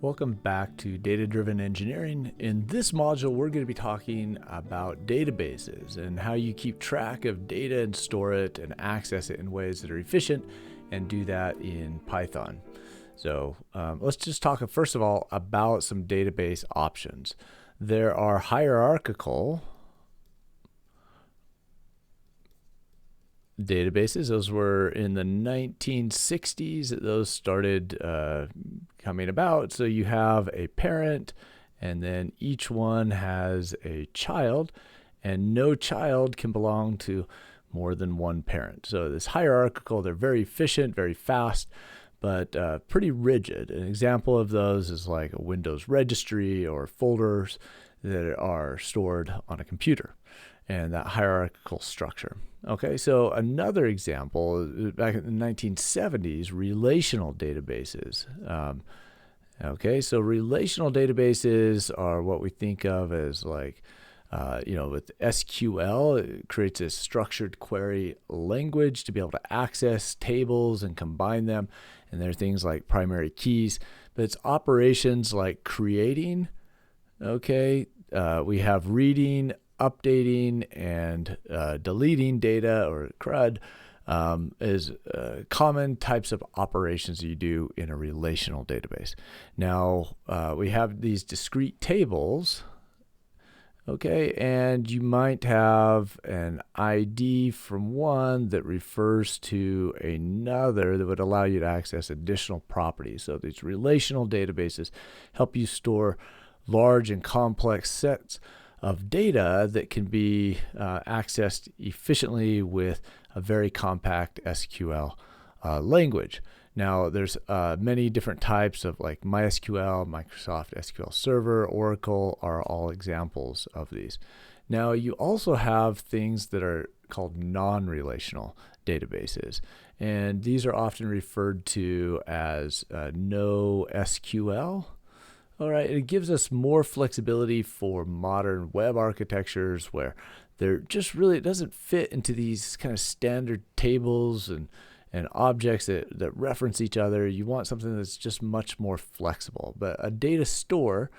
Welcome back to Data-Driven Engineering. In this module, we're going to be talking about databases and how you keep track of data and store it and access it in ways that are efficient and do that in Python. So let's just talk first of all about some database options. There are hierarchical databases. Those were in the 1960s that those started coming about. So you have a parent, and then each one has a child, and no child can belong to more than one parent. So this hierarchical, they're very efficient, very fast, but pretty rigid. An example of those is like a Windows registry or folders that are stored on a computer, and that hierarchical structure. Okay, so another example, back in the 1970s, relational databases. Okay, so relational databases are what we think of as like, with SQL, it creates a structured query language to be able to access tables and combine them. And there are things like primary keys, but it's operations like creating, okay, we have reading, updating, and deleting data, or CRUD, is common types of operations you do in a relational database. Now, we have these discrete tables, okay, and you might have an ID from one that refers to another that would allow you to access additional properties. So these relational databases help you store large and complex sets of data that can be accessed efficiently with a very compact SQL language. Now, there's many different types of like MySQL, Microsoft SQL Server, Oracle are all examples of these. Now, you also have things that are called non-relational databases, and these are often referred to as NoSQL. All right, it gives us more flexibility for modern web architectures where they're just really, it doesn't fit into these kind of standard tables and objects that reference each other. You want something that's just much more flexible, but a data store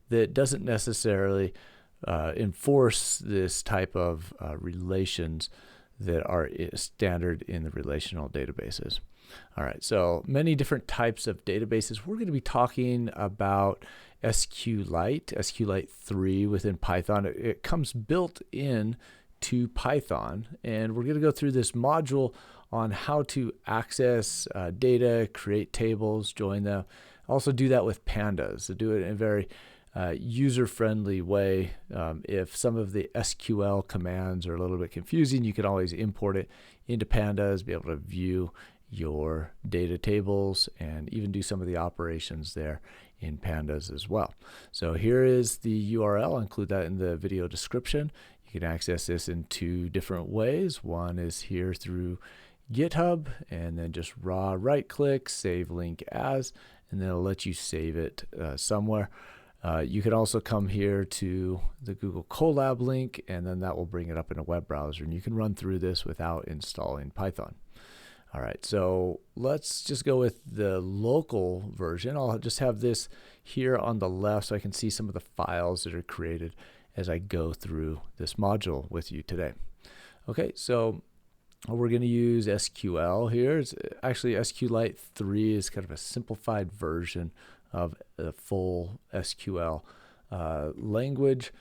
that doesn't necessarily enforce this type of relations that are standard in the relational databases. All right, so many different types of databases. We're going to be talking about SQLite 3 within Python. It comes built in to Python, and we're going to go through this module on how to access data, create tables, join them. Also do that with pandas. So do it in a very user-friendly way. If some of the SQL commands are a little bit confusing, you can always import it into pandas, be able to view your data tables, and even do some of the operations there in pandas as well. So here is the URL. I'll include that in the video description. You can access this in two different ways. One is here through GitHub, and then just raw right click, save link as, and then it'll let you save it somewhere. You can also come here to the Google Colab link, and then that will bring it up in a web browser, and you can run through this without installing Python. All right, so let's just go with the local version. I'll just have this here on the left so I can see some of the files that are created as I go through this module with you today. Okay, so we're going to use SQL here. It's actually SQLite 3 is kind of a simplified version of the full SQL language.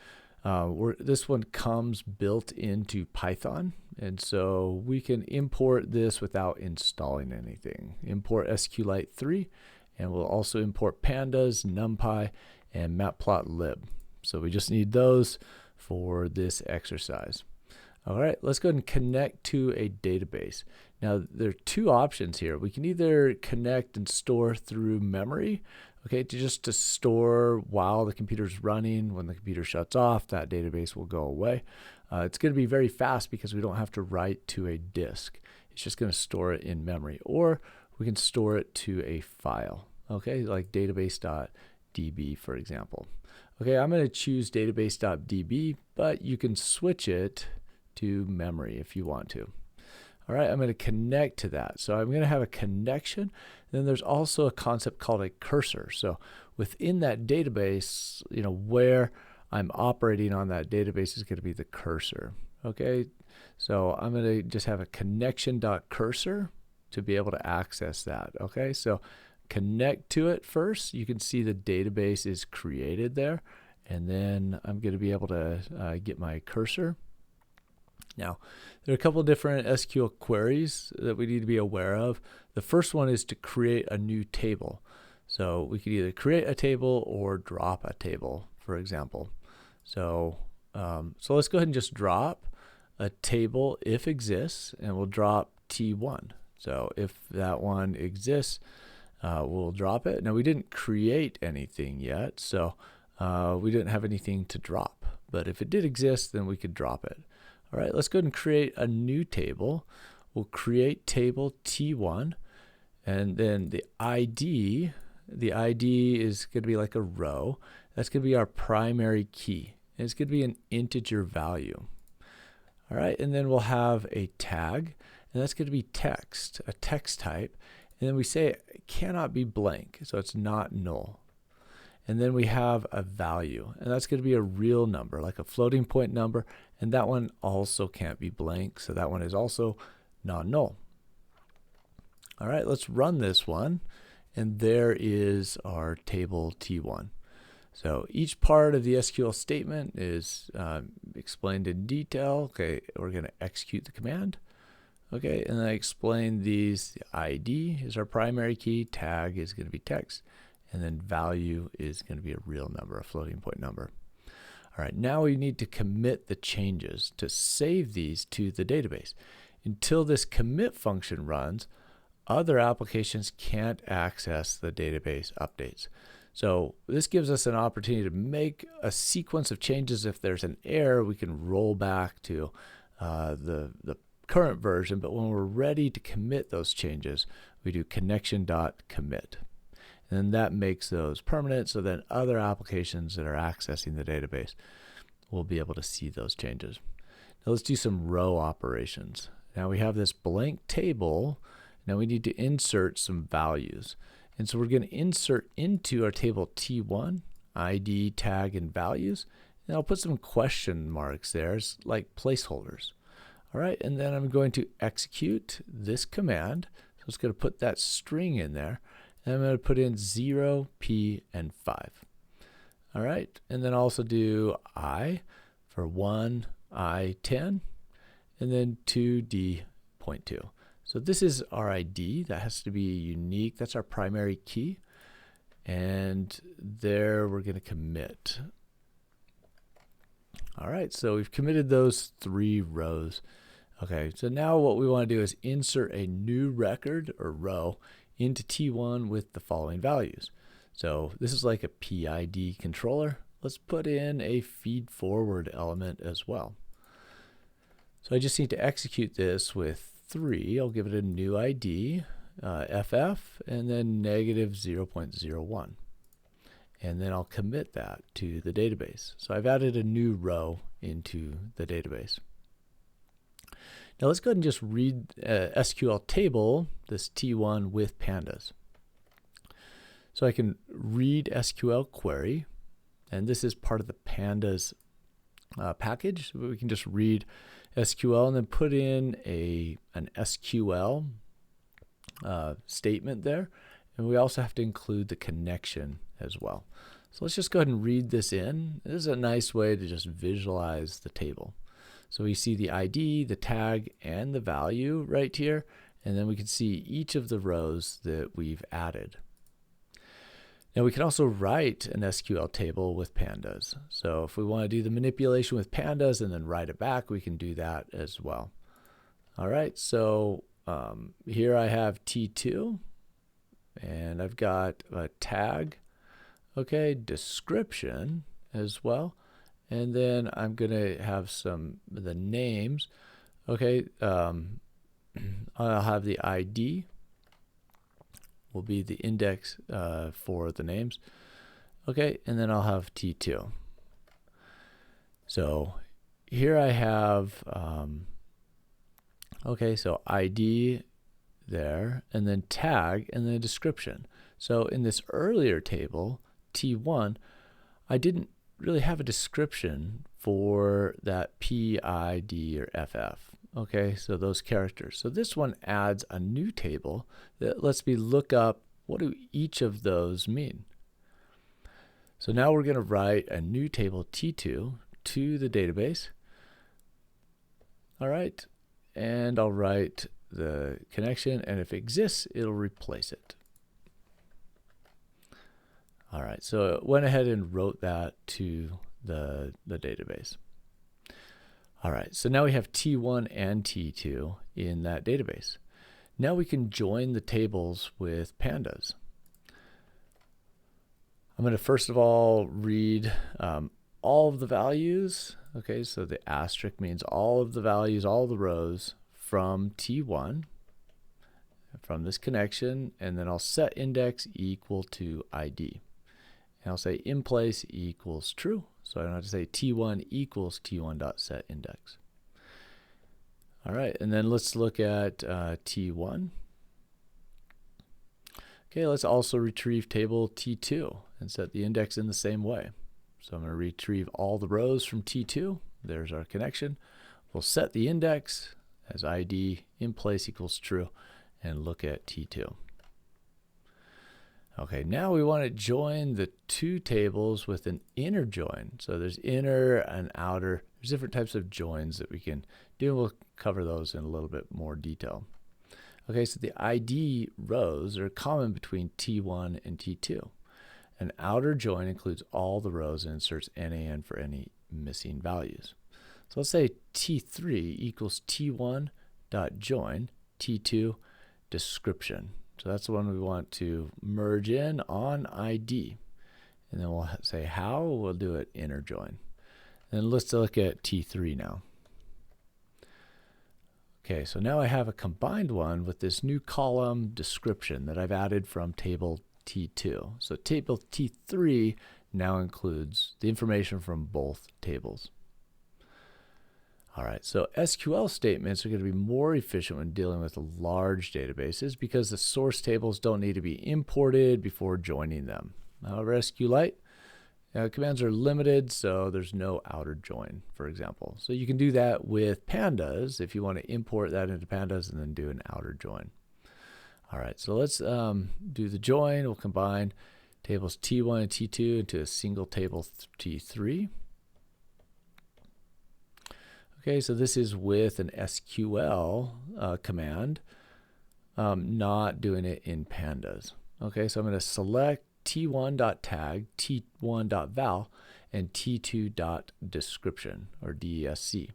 This one comes built into Python, and so we can import this without installing anything. Import SQLite 3, and we'll also import pandas, NumPy, and matplotlib. So we just need those for this exercise. All right, let's go ahead and connect to a database. Now, there are two options here. We can either connect and store through memory, okay, to store while the computer's running. When the computer shuts off, that database will go away. It's going to be very fast because we don't have to write to a disk. It's just going to store it in memory, or we can store it to a file, okay, like database.db, for example. Okay, I'm going to choose database.db, but you can switch it to memory if you want to. All right, I'm going to connect to that. So I'm going to have a connection. Then there's also a concept called a cursor. So within that database, where I'm operating on that database is going to be the cursor. Okay, so I'm going to just have a connection.cursor to be able to access that. Okay, so connect to it first. You can see the database is created there. And then I'm going to be able to get my cursor. Now, there are a couple of different SQL queries that we need to be aware of. The first one is to create a new table. So we could either create a table or drop a table, for example. So let's go ahead and just drop a table if exists, and we'll drop T1. So if that one exists, we'll drop it. Now, we didn't create anything yet, so we didn't have anything to drop. But if it did exist, then we could drop it. All right, let's go ahead and create a new table. We'll create table T1, and then the ID is going to be like a row. That's going to be our primary key. And it's going to be an integer value. All right, and then we'll have a tag, and that's going to be text, a text type. And then we say it cannot be blank, so it's not null. And then we have a value, and that's going to be a real number, like a floating point number, and that one also can't be blank, so that one is also non-null. All right, let's run this one, and there is our table T1. So each part of the SQL statement is explained in detail. Okay, we're going to execute the command. Okay, and I explain these. The ID is our primary key, tag is going to be text, and then value is going to be a real number, a floating point number. All right, now we need to commit the changes to save these to the database. Until this commit function runs, other applications can't access the database updates. So this gives us an opportunity to make a sequence of changes. If there's an error, we can roll back to the current version, but when we're ready to commit those changes, we do connection.commit. And that makes those permanent, so then other applications that are accessing the database will be able to see those changes. Now let's do some row operations. Now we have this blank table. Now we need to insert some values. And so we're going to insert into our table T1, ID, tag, and values. And I'll put some question marks there as like placeholders. All right, and then I'm going to execute this command. So it's going to put that string in there. And I'm going to put in 0, P, and 5. All right, and then also do I for 1, I, 10, and then 2, D, 0.2. So this is our ID. That has to be unique. That's our primary key. And there we're going to commit. All right, so we've committed those 3 rows. Okay, so now what we want to do is insert a new record or row into T1 with the following values. So this is like a PID controller. Let's put in a feed forward element as well. So I just need to execute this with 3. I'll give it a new ID, FF, and then negative 0.01. And then I'll commit that to the database. So I've added a new row into the database. Now let's go ahead and just read SQL table, this T1 with pandas. So I can read SQL query, and this is part of the pandas package. We can just read SQL and then put in an SQL statement there. And we also have to include the connection as well. So let's just go ahead and read this in. This is a nice way to just visualize the table. So we see the ID, the tag, and the value right here. And then we can see each of the rows that we've added. Now we can also write an SQL table with pandas. So if we want to do the manipulation with pandas and then write it back, we can do that as well. All right, so here I have T2, and I've got a tag, okay, description as well. And then I'm going to have the names. Okay, I'll have the ID will be the index for the names. Okay, and then I'll have T2. So here I have Okay, so ID there, and then tag, and then a description. So in this earlier table, T1, I didn't really have a description for that P, I, D, or FF. Okay, so those characters. So this one adds a new table that lets me look up what do each of those mean. So now we're going to write a new table T2 to the database. All right, and I'll write the connection, and if it exists, it'll replace it. All right, so it went ahead and wrote that to the database. All right, so now we have T1 and T2 in that database. Now we can join the tables with pandas. I'm going to first of all read all of the values. Okay, so the asterisk means all of the values, all the rows from T1 from this connection, and then I'll set index equal to ID. And I'll say in place equals true. So I don't have to say T1 equals T1.setIndex. All right, and then let's look at T1. Okay, let's also retrieve table T2 and set the index in the same way. So I'm going to retrieve all the rows from T2. There's our connection. We'll set the index as ID in place equals true and look at T2. Okay, now we want to join the two tables with an inner join. So there's inner and outer. There's different types of joins that we can do. We'll cover those in a little bit more detail. Okay, so the ID rows are common between T1 and T2. An outer join includes all the rows and inserts NaN for any missing values. So let's say T3 equals T1.join T2 description. So that's the one we want to merge in on ID. And then we'll say how, we'll do it inner join. And let's look at T3 now. Okay, so now I have a combined one with this new column description that I've added from table T2. So table T3 now includes the information from both tables. All right, so SQL statements are going to be more efficient when dealing with large databases because the source tables don't need to be imported before joining them. However, SQLite commands are limited, so there's no outer join, for example. So you can do that with pandas if you want to import that into pandas and then do an outer join. All right, so let's do the join. We'll combine tables T1 and T2 into a single table T3. Okay, so this is with an SQL command, not doing it in pandas. Okay, so I'm going to select T1.tag, T1.val, and T2.description, or DESC.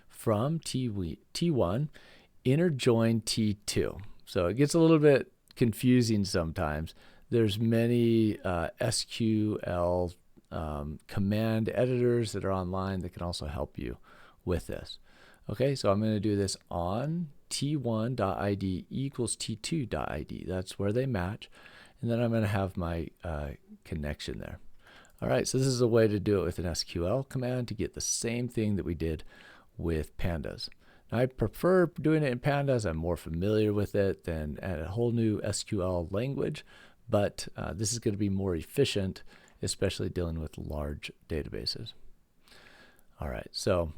From T1, inner join T2. So it gets a little bit confusing sometimes. There's many SQL command editors that are online that can also help you with this. Okay, so I'm going to do this on T1.id equals T2.id. That's where they match. And then I'm going to have my connection there. All right, so this is a way to do it with an SQL command to get the same thing that we did with pandas. Now, I prefer doing it in pandas. I'm more familiar with it than a whole new SQL language, but this is going to be more efficient, especially dealing with large databases. All right, so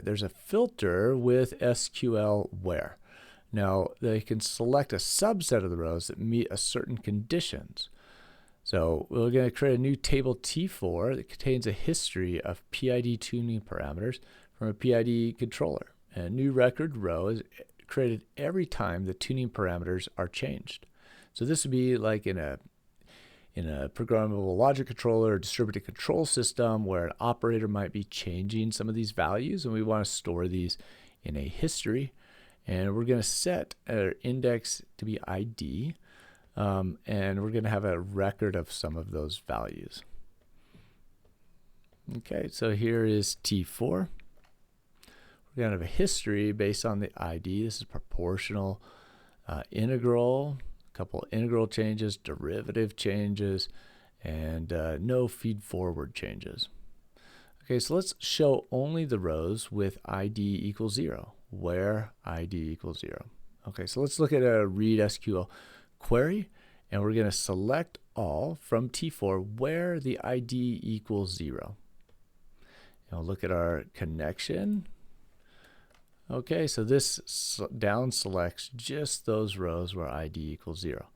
there's a filter with SQL where. Now, they can select a subset of the rows that meet a certain conditions. So we're going to create a new table T4 that contains a history of PID tuning parameters from a PID controller. And a new record row is created every time the tuning parameters are changed. So this would be like in a programmable logic controller or distributed control system where an operator might be changing some of these values, and we want to store these in a history. And we're going to set our index to be ID, and we're going to have a record of some of those values. Okay, so here is T4. We're going to have a history based on the ID. This is proportional, integral, a couple of integral changes, derivative changes, and no feed forward changes. Okay, so let's show only the rows with ID equals 0, where ID equals 0. Okay, so let's look at a read SQL query, and we're going to select all from T4 where the ID equals 0. And we'll look at our connection. Okay, so this down selects just those rows where ID equals 0.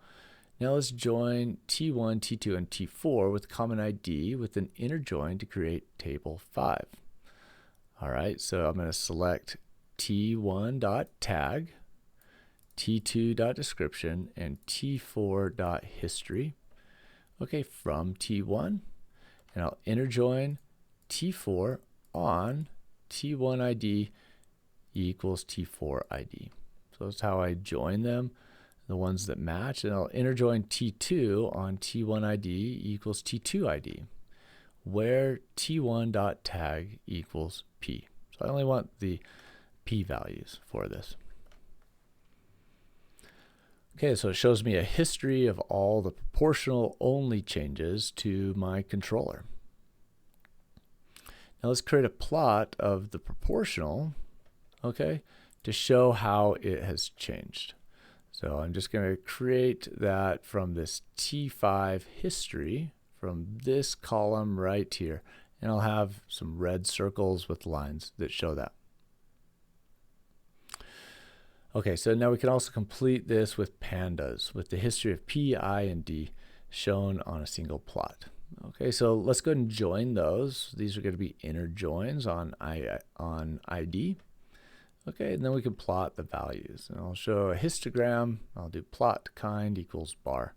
Now let's join T1, T2, and T4 with common ID with an inner join to create table 5. All right, so I'm going to select T1.tag, T2.description, and T4.history. Okay, from T1, and I'll inner join T4 on T1 ID equals T4 ID. So that's how I join them, the ones that match, and I'll inner join T2 on T1 ID equals T2 ID, where T1.tag equals P. So I only want the P values for this. Okay, so it shows me a history of all the proportional only changes to my controller. Now let's create a plot of the proportional, okay, to show how it has changed. So I'm just going to create that from this T5 history, from this column right here, and I'll have some red circles with lines that show that. Okay, so now we can also complete this with pandas, with the history of P, I, and D shown on a single plot. Okay, so let's go ahead and join those. These are going to be inner joins on ID. Okay, and then we can plot the values. And I'll show a histogram. I'll do plot kind equals bar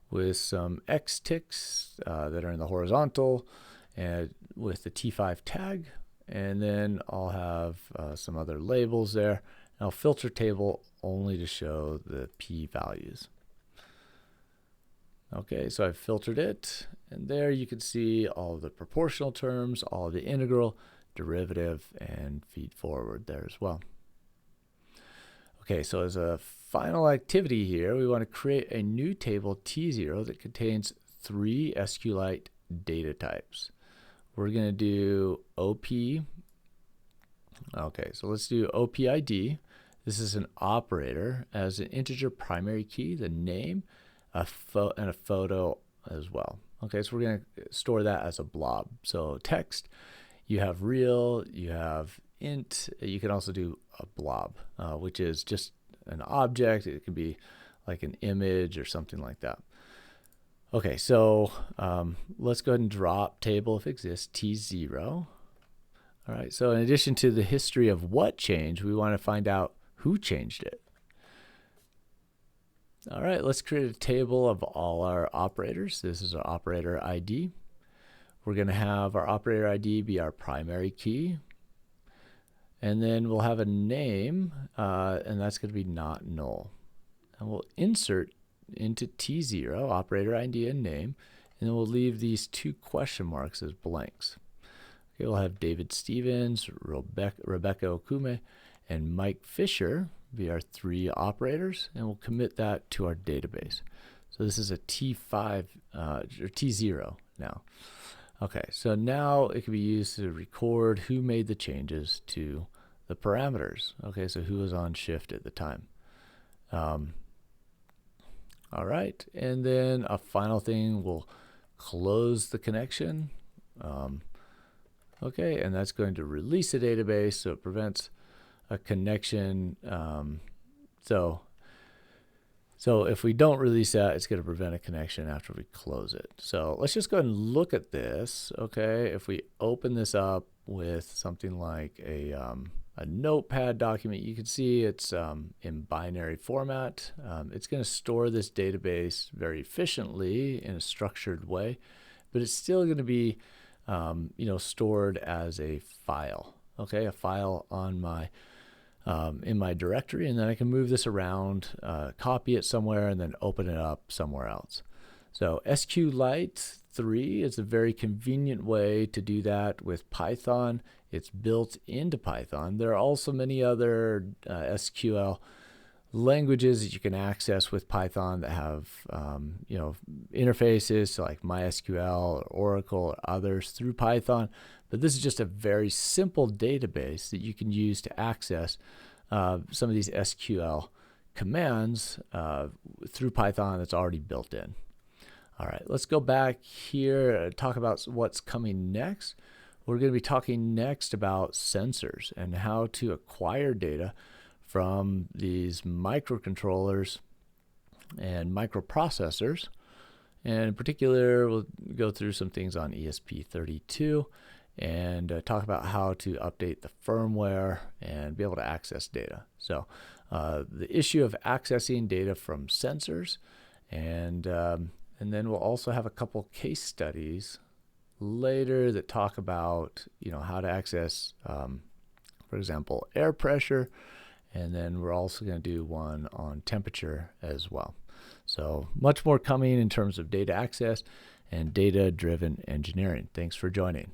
with some X ticks that are in the horizontal and with the T5 tag. And then I'll have some other labels there. I'll filter table only to show the P values. Okay, so I've filtered it, and there you can see all of the proportional terms, all of the integral, derivative, and feed forward there as well. Okay, so as a final activity here, we want to create a new table T0 that contains 3 SQLite data types. We're going to do OP. Okay, so let's do OPID. This is an operator as an integer primary key, the name, and a photo as well. Okay, so we're going to store that as a blob. So text, you have real, you have int, you can also do a blob, which is just an object. It can be like an image or something like that. Okay, so let's go ahead and drop table if exists, T0. All right, so in addition to the history of what changed, we want to find out who changed it. All right, let's create a table of all our operators. This is our operator ID. We're going to have our operator ID be our primary key. And then we'll have a name, and that's going to be not null. And we'll insert into T0, operator ID and name, and then we'll leave these 2 question marks as blanks. Okay, we'll have David Stevens, Rebecca Okume, and Mike Fisher be our 3 operators, and we'll commit that to our database. So this is a T5 or T0 now. Okay, so now it can be used to record who made the changes to the parameters. Okay, so who was on shift at the time. All right, and then a final thing, we'll close the connection. Okay, and that's going to release a database, so it prevents a connection. So if we don't release that, it's going to prevent a connection after we close it. So let's just go ahead and look at this. Okay, if we open this up with something like a notepad document, you can see it's in binary format. It's going to store this database very efficiently in a structured way, but it's still going to be stored as a file. Okay, a file on my in my directory, and then I can move this around, copy it somewhere, and then open it up somewhere else. So SQLite 3 is a very convenient way to do that with Python. It's built into Python. There are also many other SQLite languages that you can access with Python that have interfaces to like MySQL or Oracle or others through Python. But this is just a very simple database that you can use to access some of these SQL commands through Python that's already built in. All right, let's go back here and talk about what's coming next. We're going to be talking next about sensors and how to acquire data from these microcontrollers and microprocessors. And in particular, we'll go through some things on ESP32 and talk about how to update the firmware and be able to access data. So the issue of accessing data from sensors, and then we'll also have a couple case studies later that talk about how to access, for example, air pressure, and then we're also going to do one on temperature as well. So much more coming in terms of data access and data-driven engineering. Thanks for joining.